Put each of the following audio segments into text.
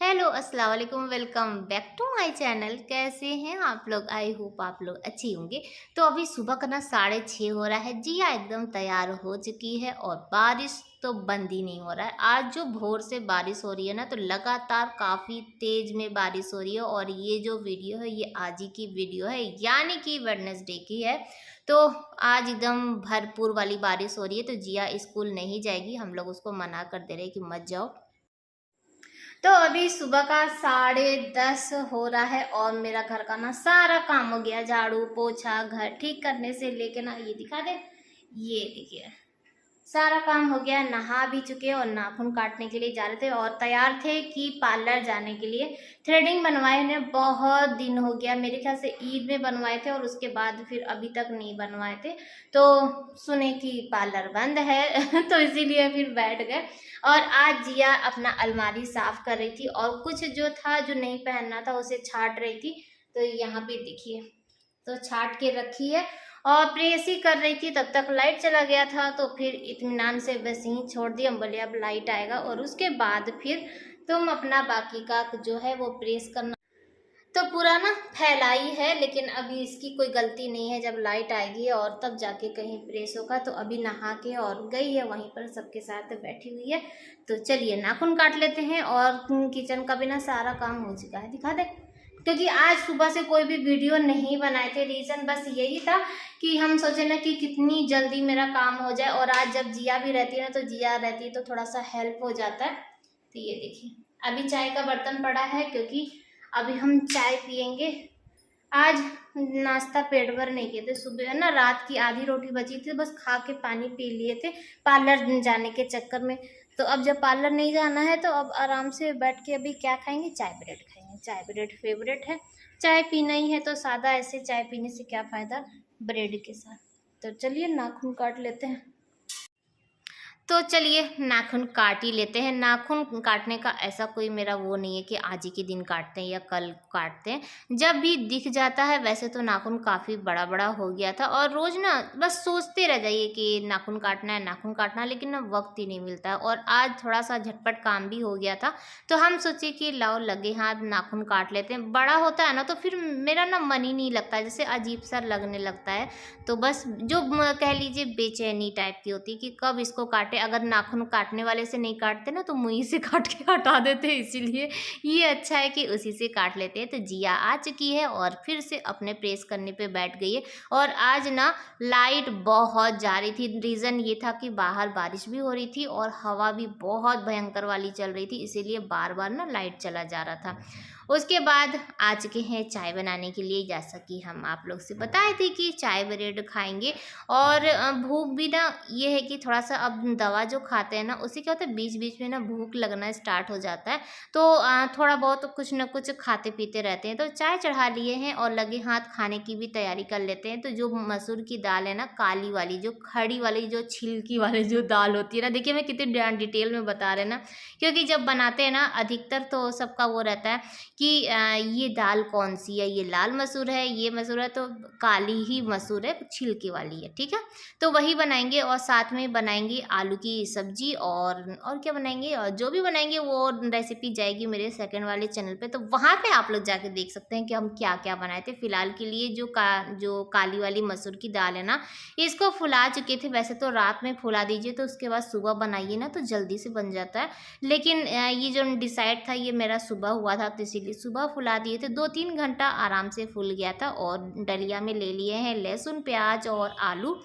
Hello अस्सलाम वालेकुम, welcome back to my channel. कैसे हैं आप लोग? आई होप आप लोग अच्छी होंगे। तो अभी सुबह का ना 6:30 हो रहा है। जिया एकदम तैयार हो चुकी है और बारिश तो बंद ही नहीं हो रहा है। आज जो भोर से बारिश हो रही है ना, तो लगातार काफ़ी तेज़ में बारिश हो रही है। और ये जो वीडियो है ये आज ही की वीडियो है, यानी कि वेडनेसडे की है। तो आज एकदम भरपूर वाली बारिश हो रही है, तो जिया स्कूल नहीं जाएगी। हम लोग उसको मना कर दे रहे हैं कि मत जाओ। तो अभी सुबह का 10:30 हो रहा है और मेरा घर का ना सारा काम हो गया। झाड़ू पोछा घर ठीक करने से लेके ना, ये दिखा दे, ये देखिए सारा काम हो गया। नहा भी चुके और नाखून काटने के लिए जा रहे थे और तैयार थे कि पार्लर जाने के लिए। थ्रेडिंग बनवाए ने बहुत दिन हो गया, मेरे ख्याल से ईद में बनवाए थे और उसके बाद फिर अभी तक नहीं बनवाए थे। तो सुने कि पार्लर बंद है तो इसीलिए फिर बैठ गए। और आज जिया अपना अलमारी साफ कर रही थी और कुछ जो था जो नहीं पहनना था उसे छाट रही थी। तो यहाँ पे देखिए, तो छाट के रखी है और प्रेस ही कर रही थी। तब तक लाइट चला गया था, तो फिर इत्मीनान से बस यहीं छोड़ दिया। हम बोले अब लाइट आएगा और उसके बाद फिर तुम अपना बाकी का जो है वो प्रेस करना। तो पूरा ना फैलाई है, लेकिन अभी इसकी कोई गलती नहीं है। जब लाइट आएगी और तब जाके कहीं प्रेस होगा। तो अभी नहा के और गई है वहीं पर सबके साथ बैठी हुई है। तो चलिए नाखून काट लेते हैं। और किचन का भी ना सारा काम हो चुका है, दिखा दे। क्योंकि आज सुबह से कोई भी वीडियो नहीं बनाए थे, रीज़न बस यही था कि हम सोचे ना कि कितनी जल्दी मेरा काम हो जाए। और आज जब जिया भी रहती है ना, तो जिया रहती है तो थोड़ा सा हेल्प हो जाता है। तो ये देखिए, अभी चाय का बर्तन पड़ा है क्योंकि अभी हम चाय पियेंगे। आज नाश्ता पेट भर नहीं किए थे। सुबह ना रात की आधी रोटी बची थी, बस खा के पानी पी लिए थे पार्लर जाने के चक्कर में। तो अब जब पार्लर नहीं जाना है तो अब आराम से बैठ के अभी क्या खाएंगे, चाय ब्रेड खाएंगे। चाय ब्रेड फेवरेट है, चाय पीना ही है तो सादा ऐसे चाय पीने से क्या फ़ायदा ब्रेड के साथ। तो चलिए नाखून काट लेते हैं। तो चलिए नाखून काट ही लेते हैं। नाखून काटने का ऐसा कोई मेरा वो नहीं है कि आज ही के दिन काटते हैं या कल काटते हैं, जब भी दिख जाता है। वैसे तो नाखून काफ़ी बड़ा बड़ा हो गया था और रोज़ ना बस सोचते रह जाइए कि नाखून काटना है नाखून काटना है, लेकिन ना वक्त ही नहीं मिलता है। और आज थोड़ा सा झटपट काम भी हो गया था, तो हम सोचे कि लाओ लगे हाथ नाखून काट लेते हैं। बड़ा होता है ना तो फिर मेरा ना मन ही नहीं लगता, जैसे अजीब सा लगने लगता है। तो बस जो कह लीजिए बेचैनी टाइप की होती है कि कब इसको काटे। अगर नाखून काटने वाले से नहीं काटते ना तो मुंह से काट के हटा देते हैं, इसीलिए ये अच्छा है कि उसी से काट लेते हैं। तो जिया आ चुकी है और फिर से अपने प्रेस करने पे बैठ गई है। और आज ना लाइट बहुत जा रही थी। रीज़न ये था कि बाहर बारिश भी हो रही थी और हवा भी बहुत भयंकर वाली चल रही थी, इसीलिए बार बार ना लाइट चला जा रहा था। उसके बाद आ चुके हैं चाय बनाने के लिए। जैसा कि हम आप लोग से बताए थे कि चाय ब्रेड खाएंगे। और भूख भी ना ये है कि थोड़ा सा अब दवा जो खाते हैं ना, उससे क्या होता है बीच बीच में ना भूख लगना स्टार्ट हो जाता है। तो थोड़ा बहुत कुछ ना कुछ खाते पीते रहते हैं। तो चाय चढ़ा लिए हैं और लगे हाथ खाने की भी तैयारी कर लेते हैं। तो जो मसूर की दाल है ना, काली वाली जो खड़ी वाली जो छिलकी वाली जो दाल होती है ना, देखिए मैं कितनी डिटेल में बता रहे हैं ना, क्योंकि जब बनाते हैं ना अधिकतर तो सबका वो रहता है कि ये दाल कौन सी है, ये लाल मसूर है, ये मसूर है, तो काली ही मसूर है, छिलके वाली है, ठीक है। तो वही बनाएंगे और साथ में बनाएंगे आलू की सब्जी। और क्या बनाएंगे, और जो भी बनाएंगे वो रेसिपी जाएगी मेरे सेकंड वाले चैनल पे, तो वहाँ पे आप लोग जाके देख सकते हैं कि हम क्या क्या बनाए थे। फिलहाल के लिए जो काली वाली मसूर की दाल है ना, इसको फुला चुके थे। वैसे तो रात में फुला दीजिए तो उसके बाद सुबह बनाइए ना तो जल्दी से बन जाता है। लेकिन ये जो डिसाइड था ये मेरा सुबह हुआ था, तो इसीलिए सुबह फुला दिए थे। 2-3 घंटा आराम से फूल गया था। और डलिया में ले लिए हैं लहसुन प्याज और आलू।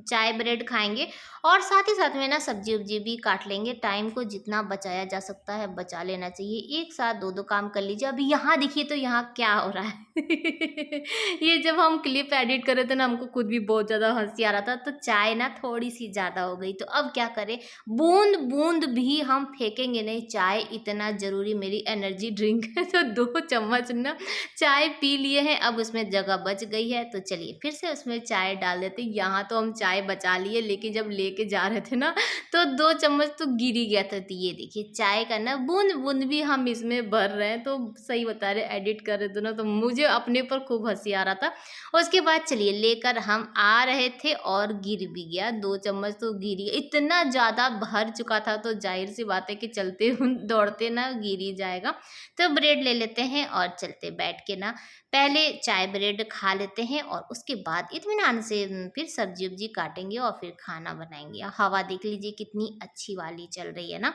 चाय ब्रेड खाएंगे और साथ ही साथ में ना सब्जी उब्जी भी काट लेंगे। टाइम को जितना बचाया जा सकता है बचा लेना चाहिए। एक साथ दो दो काम कर लीजिए। अभी यहाँ देखिए तो यहाँ क्या हो रहा है ये जब हम क्लिप एडिट कर रहे थे ना, हमको खुद भी बहुत ज़्यादा हंसी आ रहा था। तो चाय ना थोड़ी सी ज़्यादा हो गई, तो अब क्या करें, बूंद बूंद भी हम फेंकेंगे नहीं। चाय इतना ज़रूरी मेरी एनर्जी ड्रिंक है। तो 2 चम्मच ना चाय पी लिए हैं, अब उसमें जगह बच गई है। तो चलिए फिर से उसमें चाय डाल देते हैं। यहाँ तो हम चाय बचा लिए, लेकिन जब लेके जा रहे थे ना तो 2 चम्मच तो गिर ही गया था। तो ये देखिए चाय का ना बूँद-बूँद भी हम इसमें भर रहे हैं। तो सही बता रहे, एडिट कर रहे थे ना तो मुझे अपने पर खूब हँसी आ रहा था। उसके बाद चलिए लेकर हम आ रहे थे और गिर भी गया, 2 चम्मच तो गिर ही, इतना ज़्यादा भर चुका था तो ज़ाहिर-सी बात है कि चलते दौड़ते ना गिर ही जाएगा। तो ब्रेड ले लेते हैं और चलते बैठ के ना पहले चाय ब्रेड खा लेते हैं और उसके बाद इत्मीनान से फिर सब्जी-वब्जी काटेंगे और फिर खाना बनाएँगे। हवा देख लीजिए कितनी अच्छी वाली चल रही है ना।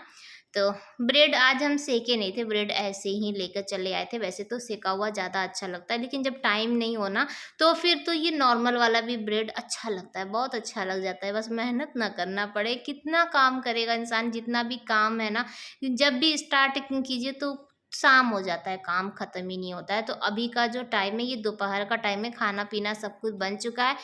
तो ब्रेड आज हम सेके नहीं थे, ब्रेड ऐसे ही लेकर चले आए थे। वैसे तो सेका हुआ ज़्यादा अच्छा लगता है, लेकिन जब टाइम नहीं हो ना तो फिर तो ये नॉर्मल वाला भी ब्रेड अच्छा लगता है, बहुत अच्छा लग जाता है। बस मेहनत ना करना पड़े, कितना काम करेगा इंसान, जितना भी काम है ना, जब भी स्टार्ट कीजिए तो शाम हो जाता है, काम खत्म ही नहीं होता है। तो अभी का जो टाइम है ये दोपहर का टाइम है, खाना-पीना सब कुछ बन चुका है।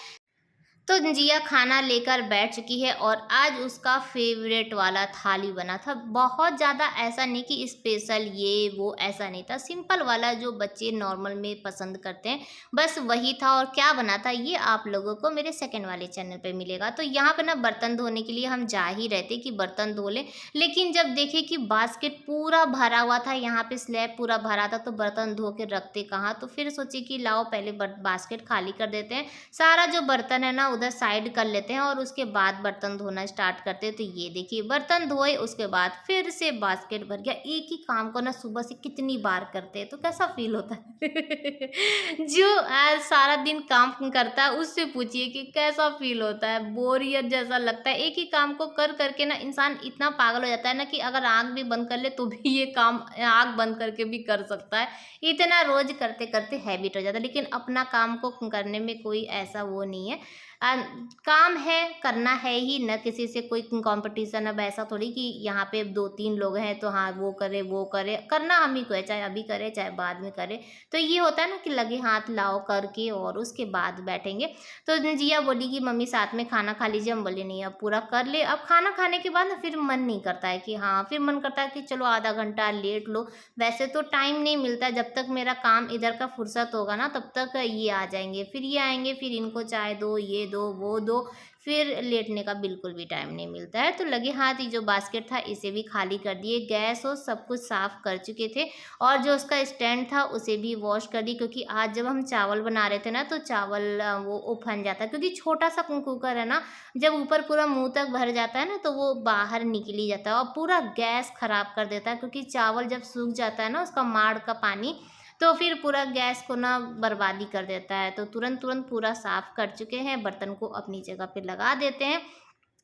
तो जिया खाना लेकर बैठ चुकी है और आज उसका फेवरेट वाला थाली बना था। बहुत ज़्यादा ऐसा नहीं कि स्पेशल ये वो, ऐसा नहीं था, सिंपल वाला जो बच्चे नॉर्मल में पसंद करते हैं, बस वही था। और क्या बना था ये आप लोगों को मेरे सेकंड वाले चैनल पे मिलेगा। तो यहाँ पे ना बर्तन धोने के लिए हम जा ही रहे थे कि बर्तन धो लें, लेकिन जब देखे कि बास्केट पूरा भरा हुआ था, यहाँ पे स्लैब पूरा भरा था, तो बर्तन धो के रखते कहाँ। तो फिर सोचे कि लाओ पहले बास्केट खाली कर देते हैं, सारा जो बर्तन है ना उधर साइड कर लेते हैं और उसके बाद बर्तन धोना स्टार्ट करते हैं। तो ये देखिए बर्तन धोए, उसके बाद फिर से बास्केट भर गया। एक ही काम को ना सुबह से कितनी बार करते हैं तो कैसा फील होता है जो आज सारा दिन काम करता है उससे पूछिए कि कैसा फील होता है, बोरियत जैसा लगता है। एक ही काम को कर करके ना इंसान इतना पागल हो जाता है ना कि अगर आँख भी बंद कर ले तो भी ये काम आँख बंद करके भी कर सकता है। इतना रोज करते करते हैबिट हो जाता है। लेकिन अपना काम को करने में कोई ऐसा वो नहीं है। काम है, करना है ही, न किसी से कोई कंपटीशन। अब ऐसा थोड़ी कि यहाँ पे 2-3 लोग हैं तो हाँ वो करे, करना हम ही को है, चाहे अभी करे चाहे बाद में करे। तो ये होता है ना कि लगे हाथ लाओ करके और उसके बाद बैठेंगे। तो जिया बोली कि मम्मी साथ में खाना खा लीजिए। हम बोले नहीं अब पूरा कर ले। अब खाना खाने के बाद ना फिर मन नहीं करता है कि हाँ, फिर मन करता है कि चलो आधा घंटा लेट लो। वैसे तो टाइम नहीं मिलता, जब तक मेरा काम इधर का फुर्सत होगा ना तब तक ये आ जाएंगे, फिर ये आएंगे, फिर इनको चाय दो, ये दो, वो दो, फिर लेटने का बिल्कुल भी टाइम नहीं मिलता है। तो लगे हाथ ही जो बास्केट था इसे भी खाली कर दिए, गैस और सब कुछ साफ कर चुके थे और जो उसका स्टैंड था उसे भी वॉश कर दी। क्योंकि आज जब हम चावल बना रहे थे ना तो चावल वो उफन जाता है, क्योंकि छोटा सा कुकर है ना, जब ऊपर पूरा मुंह तक भर जाता है ना तो वो बाहर निकल ही जाता है और पूरा गैस खराब कर देता है। क्योंकि चावल जब सूख जाता है ना उसका माड़ का पानी, तो फिर पूरा गैस को ना बर्बादी कर देता है। तो तुरंत तुरंत पूरा साफ कर चुके हैं, बर्तन को अपनी जगह पे लगा देते हैं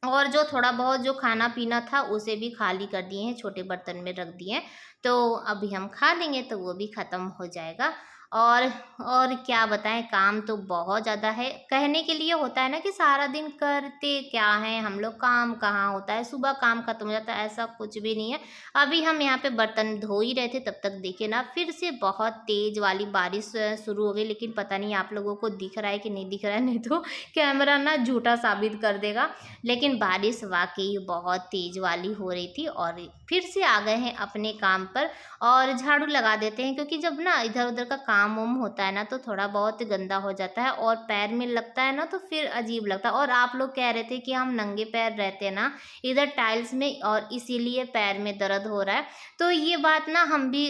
और जो थोड़ा बहुत जो खाना पीना था उसे भी खाली कर दिए हैं, छोटे बर्तन में रख दिए हैं। तो अभी हम खा लेंगे तो वो भी ख़त्म हो जाएगा। और और क्या बताएं, काम तो बहुत ज़्यादा है। कहने के लिए होता है ना कि सारा दिन करते क्या हैं हम लोग, काम कहाँ होता है, सुबह काम खत्म हो जाता है, ऐसा कुछ भी नहीं है। अभी हम यहाँ पे बर्तन धो ही रहे थे, तब तक देखे ना फिर से बहुत तेज़ वाली बारिश शुरू हो गई। लेकिन पता नहीं आप लोगों को दिख रहा है कि नहीं दिख रहा है, नहीं तो कैमरा ना झूठा साबित कर देगा। लेकिन बारिश वाकई बहुत तेज़ वाली हो रही थी और फिर से आ गए हैं अपने काम पर और झाड़ू लगा देते हैं। क्योंकि जब ना इधर उधर का काम वाम होता है ना तो थोड़ा बहुत गंदा हो जाता है और पैर में लगता है ना तो फिर अजीब लगता है। और आप लोग कह रहे थे कि हम नंगे पैर रहते हैं ना इधर टाइल्स में और इसीलिए पैर में दर्द हो रहा है। तो ये बात ना हम भी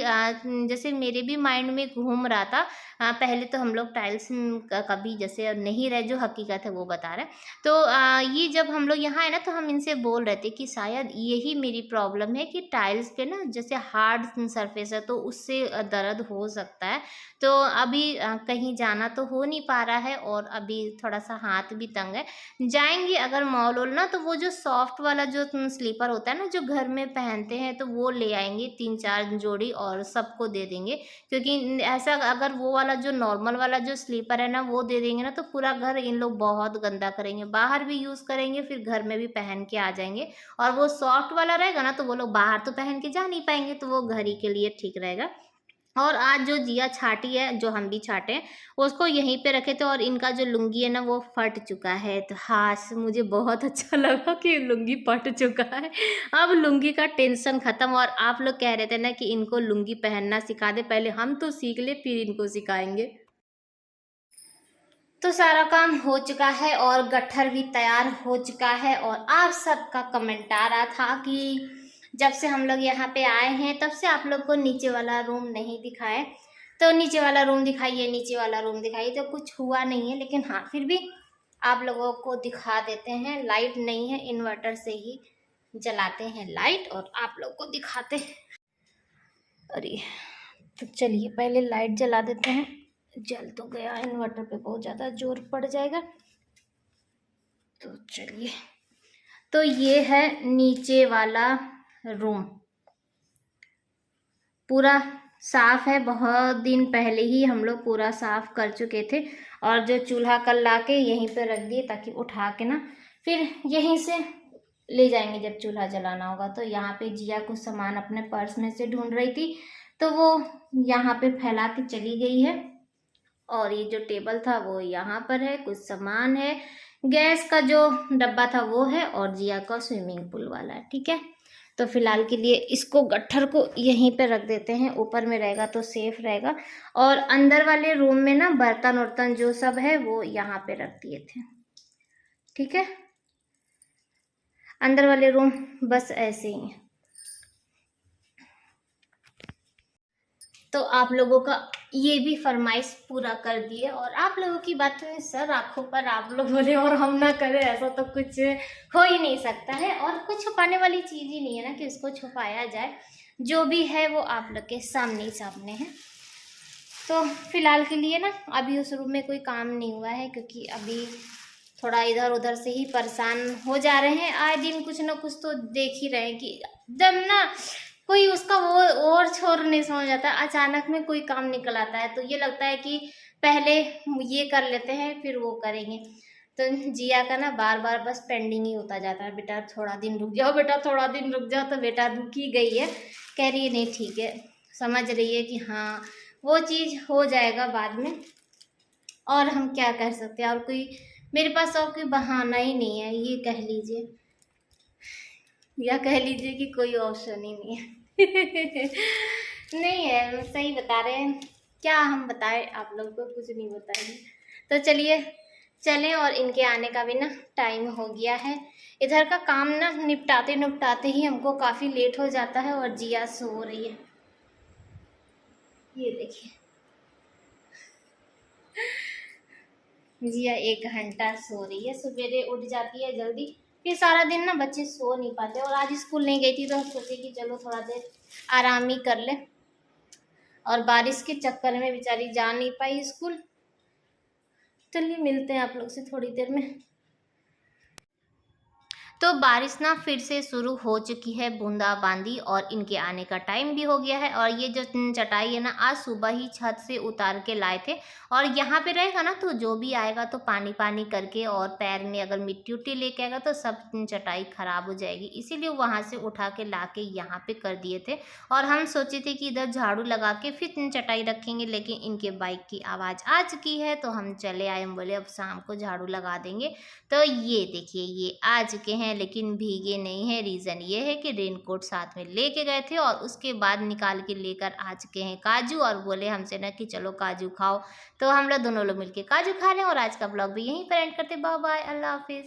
जैसे मेरे भी माइंड में घूम रहा था। पहले तो हम लोग टाइल्स कभी जैसे नहीं रहे, जो हकीकत है वो बता रहे हैं। तो ये जब हम लोग यहाँ आए ना तो हम इनसे बोल रहे थे कि शायद यही मेरी प्रॉब्लम है कि टाइल्स पे ना जैसे हार्ड सरफेस है तो उससे दर्द हो सकता है। तो अभी कहीं जाना तो हो नहीं पा रहा है और अभी थोड़ा सा हाथ भी तंग है। जाएंगे अगर मॉल वॉल ना तो वो जो सॉफ्ट वाला जो स्लीपर होता है ना जो घर में पहनते हैं तो वो ले आएंगे 3-4 जोड़ी और सबको दे देंगे। क्योंकि ऐसा अगर वो वाला जो नॉर्मल वाला जो स्लीपर है ना वो दे देंगे ना तो पूरा घर इन लोग बहुत गंदा करेंगे, बाहर भी यूज़ करेंगे फिर घर में भी पहन के आ जाएंगे। और वो सॉफ्ट वाला रहेगा ना तो वो लोग बाहर तो पहन के जा नहीं पाएंगे, तो वो घर ही के लिए ठीक रहेगा। और आज जो जिया छाटी है, जो हम भी छाटे हैं, उसको यहीं पे रखे थे और इनका जो लुंगी है ना वो फट चुका है। तो हाँ, मुझे बहुत अच्छा लगा कि लुंगी फट चुका है। अब लुंगी का टेंशन ख़त्म। और आप लोग कह रहे थे ना कि इनको लुंगी पहनना सिखा दे, पहले हम तो सीख ले फिर इनको सिखाएंगे। तो सारा काम हो चुका है और गट्ठर भी तैयार हो चुका है। और आप सबका कमेंट आ रहा था कि जब से हम लोग यहाँ पे आए हैं तब से आप लोग को नीचे वाला रूम नहीं दिखाए, तो नीचे वाला रूम दिखाइए, नीचे वाला रूम दिखाइए। तो कुछ हुआ नहीं है, लेकिन हाँ फिर भी आप लोगों को दिखा देते हैं। लाइट नहीं है, इन्वर्टर से ही जलाते हैं लाइट और आप लोग को दिखाते हैं। अरे तो चलिए पहले लाइट जला देते हैं। जल तो गया, इन्वर्टर पे बहुत ज़्यादा जोर पड़ जाएगा। तो चलिए, तो ये है नीचे वाला रूम, पूरा साफ है। बहुत दिन पहले ही हम लोग पूरा साफ कर चुके थे। और जो चूल्हा कल ला के यहीं पे रख दिए ताकि उठा के ना फिर यहीं से ले जाएंगे जब चूल्हा जलाना होगा। तो यहाँ पे जिया कुछ सामान अपने पर्स में से ढूंढ रही थी, तो वो यहाँ पे फैला के चली गई है। और ये जो टेबल था वो यहाँ पर है, कुछ सामान है, गैस का जो डब्बा था वो है, और जिया का स्विमिंग पूल वाला है। ठीक है, तो फिलहाल के लिए इसको गट्ठर को यहीं पे रख देते हैं, ऊपर में रहेगा तो सेफ रहेगा। और अंदर वाले रूम में ना बर्तन वर्तन जो सब है वो यहाँ पे रख दिए थे। ठीक है, अंदर वाले रूम बस ऐसे ही है। तो आप लोगों का ये भी फरमाइश पूरा कर दिए। और आप लोगों की बात में सर आंखों पर आप लोग बोले और हम ना करें, ऐसा तो कुछ हो ही नहीं सकता है। और कुछ छुपाने वाली चीज़ ही नहीं है ना कि उसको छुपाया जाए। जो भी है वो आप लोग के सामने ही सामने है। तो फिलहाल के लिए ना अभी उस रूम में कोई काम नहीं हुआ है, क्योंकि अभी थोड़ा इधर उधर से ही परेशान हो जा रहे हैं। आए दिन कुछ ना कुछ तो देख ही रहे हैं कि जब ना कोई उसका वो और छोर नहीं समझ आता, अचानक में कोई काम निकल आता है तो ये लगता है कि पहले ये कर लेते हैं फिर वो करेंगे। तो जिया का ना बार बार बस पेंडिंग ही होता जाता है, बेटा थोड़ा दिन रुक जाओ, बेटा थोड़ा दिन रुक जाओ। तो बेटा रुक ही गई है, कह रही है नहीं ठीक है, समझ रही है कि हाँ वो चीज़ हो जाएगा बाद में। और हम क्या कर सकते हैं, और कोई मेरे पास और कोई बहाना ही नहीं है, ये कह लीजिए, या कह लीजिए कि कोई ऑप्शन ही नहीं है। नहीं है, सही बता रहे हैं, क्या हम बताएं, आप लोग को कुछ नहीं बताएंगे। तो चलिए चलें, और इनके आने का भी ना टाइम हो गया है। इधर का काम ना निपटाते निपटाते ही हमको काफ़ी लेट हो जाता है। और जिया सो रही है, ये देखिए जिया 1 घंटा सो रही है। सवेरे उठ जाती है जल्दी, फिर सारा दिन ना बच्चे सो नहीं पाते। और आज स्कूल नहीं गई थी तो सोचे कि चलो थोड़ा देर आराम ही कर ले। और बारिश के चक्कर में बेचारी जा नहीं पाई स्कूल। चलिए मिलते हैं आप लोग से थोड़ी देर में। तो बारिश ना फिर से शुरू हो चुकी है, बूंदाबांदी, और इनके आने का टाइम भी हो गया है। और ये जो चटाई है ना आज सुबह ही छत से उतार के लाए थे। और यहाँ पे रहेगा ना तो जो भी आएगा तो पानी पानी करके, और पैर में अगर मिट्टी उट्टी लेके आएगा तो सब चटाई खराब हो जाएगी, इसीलिए वहाँ से उठा के ला के यहाँ पे कर दिए थे। और हम सोचे थे कि इधर झाड़ू लगा के फिर चटाई रखेंगे, लेकिन इनके बाइक की आवाज़ आ चुकी है तो हम चले आए। हम बोले अब शाम को झाड़ू लगा देंगे। तो ये देखिए ये आ चुके हैं, लेकिन भीगे नहीं है। रीज़न ये है कि रेनकोट साथ में लेके गए थे, और उसके बाद निकाल के लेकर आ चुके हैं काजू। और बोले हमसे ना कि चलो काजू खाओ, तो हम लोग दोनों लोग मिलके काजू खा रहे हैं। और आज का ब्लॉग भी यहीं पर एंड करते, बाय बाय, अल्लाह हाफिज़।